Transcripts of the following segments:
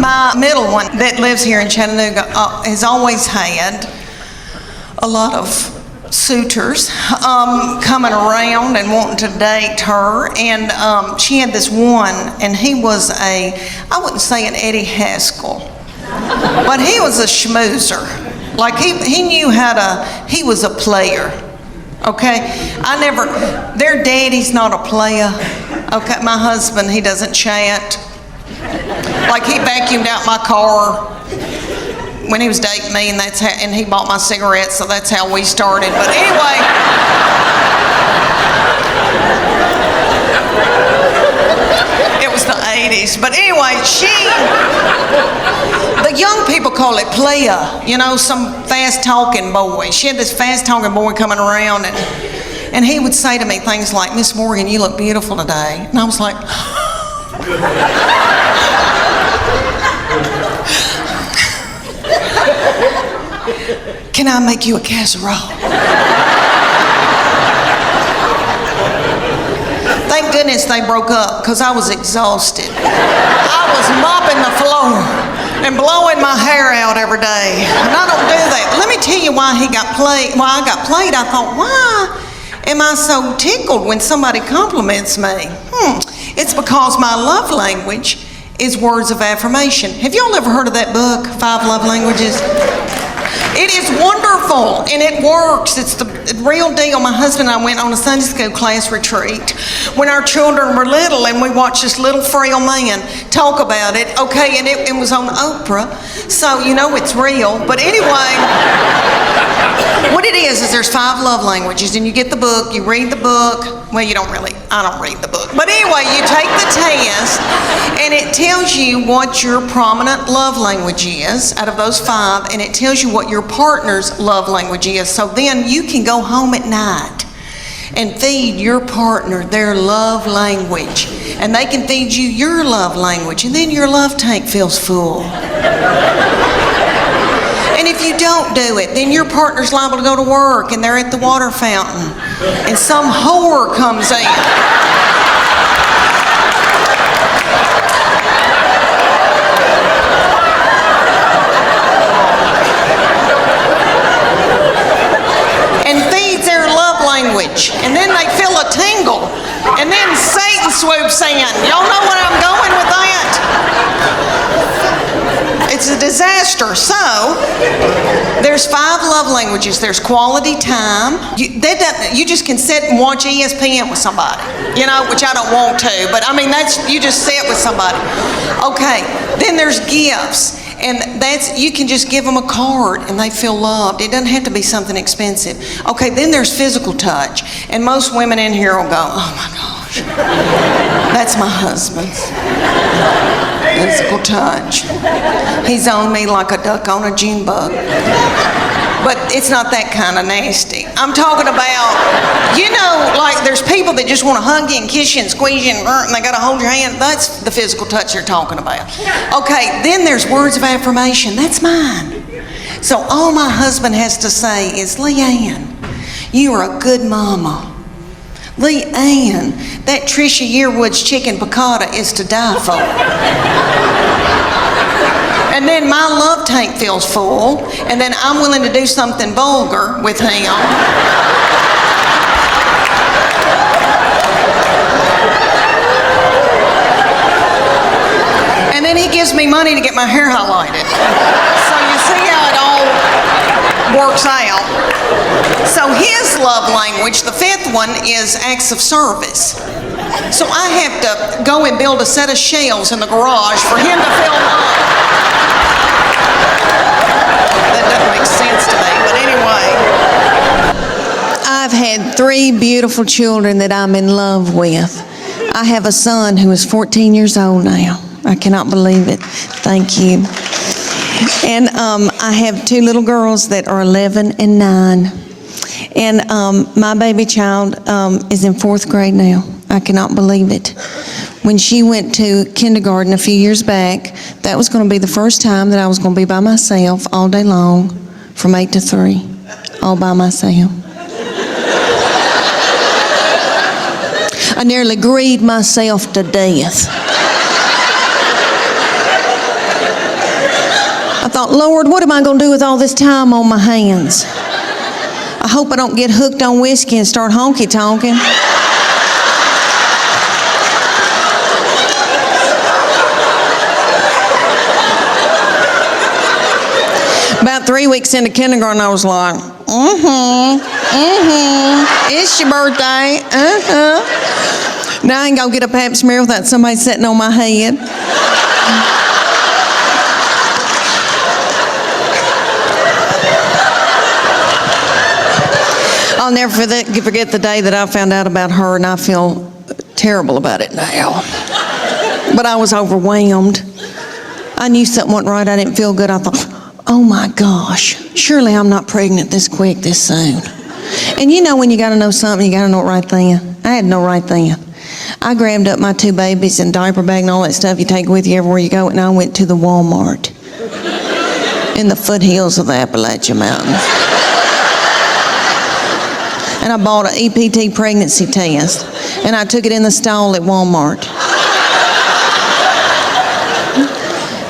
My middle one that lives here in Chattanooga has always had a lot of suitors coming around and wanting to date her, and she had this one, and he was I wouldn't say an Eddie Haskell, but he was a schmoozer. Like he knew how to, he was a player, okay? Their daddy's not a player, okay? My husband, he doesn't chat. Like he vacuumed out my car when he was dating me, and he bought my cigarettes, so that's how we started. But anyway, it was the 80s. But anyway, the young people call it playa, you know, some fast-talking boy. She had this fast-talking boy coming around, and he would say to me things like, "Miss Morgan, you look beautiful today." And I was like, "Can I make you a casserole?" Thank goodness they broke up, because I was exhausted. I was mopping the floor and blowing my hair out every day. And I don't do that. Let me tell you why I got played. I thought, why am I so tickled when somebody compliments me? It's because my love language is words of affirmation. Have y'all ever heard of that book, 5 Love Languages? It is wonderful, and it works. It's the real deal. My husband and I went on a Sunday school class retreat when our children were little, and we watched this little frail man talk about it, okay, and it was on Oprah, so you know it's real. But anyway, what it is there's 5 love languages, and you get the book, you read the book. Well, I don't read the book. But anyway, you take the test, and it tells you what your prominent love language is out of those 5, and it tells you what your partner's love language is. So then you can go home at night and feed your partner their love language, and they can feed you your love language, and then your love tank feels full. And if you don't do it, then your partner's liable to go to work, and they're at the water fountain, and some whore comes in. And feeds their love language, and then they feel a tingle, and then Satan swoops in. Y'all know where I'm going with that? It's a disaster. So, there's 5 love languages. There's quality time. You just can sit and watch ESPN with somebody, you know, which I don't want to, but I mean, you just sit with somebody. Okay, then there's gifts. And you can just give them a card and they feel loved. It doesn't have to be something expensive. Okay, then there's physical touch. And most women in here will go, "Oh my gosh, that's my husband's physical touch. He's on me like a duck on a June bug." But it's not that kind of nasty. I'm talking about, you know, like there's people that just want to hug you and kiss you and squeeze you and they got to hold your hand. That's the physical touch they're talking about. Okay, then there's words of affirmation. That's mine. So all my husband has to say is, "Leanne, you are a good mama. Leanne, that Trisha Yearwood's chicken piccata is to die for." And then my love tank feels full, and then I'm willing to do something vulgar with him. And then he gives me money to get my hair highlighted. So you see how it all works out. So his love language, the 5th one, is acts of service. So I have to go and build a set of shelves in the garage for him to feel loved. That doesn't make sense to me, but anyway. I've had 3 beautiful children that I'm in love with. I have a son who is 14 years old now. I cannot believe it. Thank you. And I have 2 little girls that are 11 and 9. And my baby child is in 4th grade now. I cannot believe it. When she went to kindergarten a few years back, that was going to be the first time that I was going to be by myself all day long from 8 to 3, all by myself. I nearly grieved myself to death. thought, Lord, what am I going to do with all this time on my hands? I hope I don't get hooked on whiskey and start honky-tonking. About 3 weeks into kindergarten, I was like, it's your birthday, Now I ain't gonna get a pap smear without somebody sitting on my head. I'll never forget the day that I found out about her, and I feel terrible about it now. But I was overwhelmed. I knew something wasn't right. I didn't feel good. I thought, oh my gosh, surely I'm not pregnant this quick, this soon. And you know when you gotta know something, you gotta know it right then. I had to know right then. I grabbed up my 2 babies and diaper bag and all that stuff you take with you everywhere you go, and I went to the Walmart in the foothills of the Appalachian Mountains. And I bought an EPT pregnancy test, and I took it in the stall at Walmart.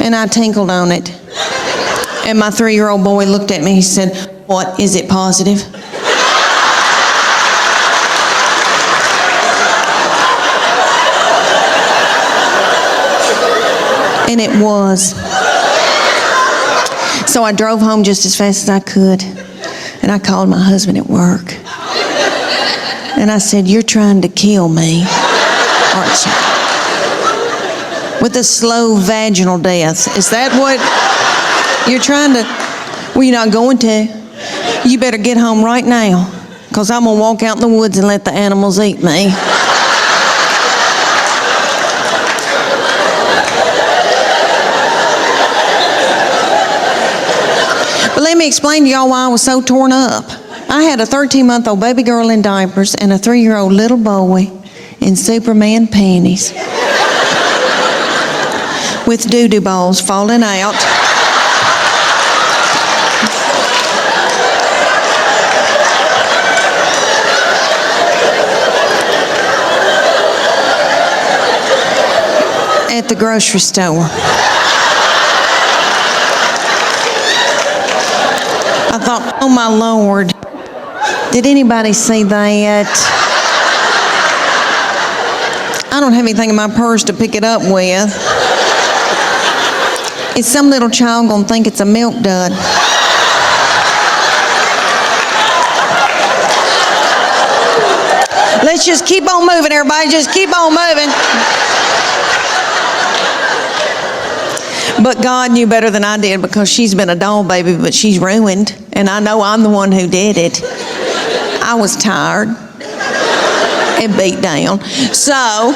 And I tinkled on it. And my 3-year-old boy looked at me, he said, "What, is it positive?" And it was. So I drove home just as fast as I could, and I called my husband at work. And I said, "You're trying to kill me, aren't you? With a slow vaginal death. Is that what you're trying to?" "Well, you're not going to. You better get home right now, because I'm going to walk out in the woods and let the animals eat me." But let me explain to y'all why I was so torn up. I had a 13-month-old baby girl in diapers and a 3-year-old little boy in Superman panties with doo-doo balls falling out. At the grocery store. I thought, oh my Lord, did anybody see that? I don't have anything in my purse to pick it up with. Is some little child gonna think it's a milk dud? Let's just keep on moving, everybody. Just keep on moving. But God knew better than I did, because she's been a doll baby, but she's ruined. And I know I'm the one who did it. I was tired and beat down. So,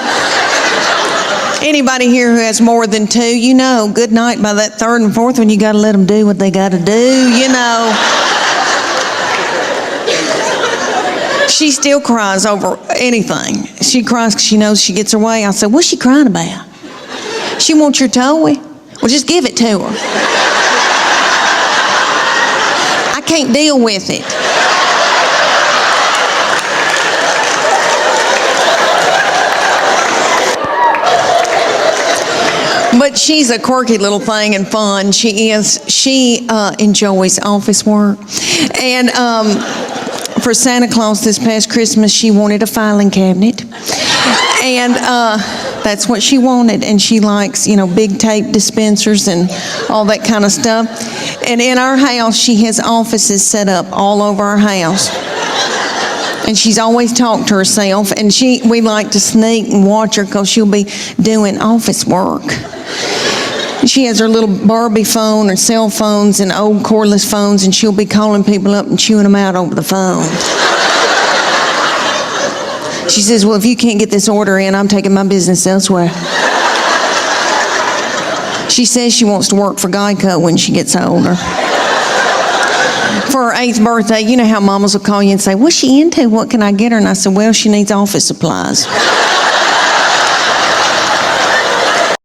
anybody here who has more than 2, you know, good night by that 3rd and 4th one, you got to let them do what they got to do, you know. She still cries over anything. She cries because she knows she gets her way. I said, "What's she crying about?" "She wants your toy." "Well, just give it to her." I can't deal with it. But she's a quirky little thing and fun. She is. She enjoys office work. And for Santa Claus this past Christmas, she wanted a filing cabinet. And that's what she wanted. And she likes, you know, big tape dispensers and all that kind of stuff. And in our house, she has offices set up all over our house. And she's always talked to herself. And we like to sneak and watch her, because she'll be doing office work. She has her little Barbie phone or cell phones and old cordless phones, and she'll be calling people up and chewing them out over the phone. She says, "Well, if you can't get this order in, I'm taking my business elsewhere." She says she wants to work for Geico when she gets older. For her 8th birthday, you know how mamas will call you and say, "What's she into? What can I get her?" And I said, "Well, she needs office supplies."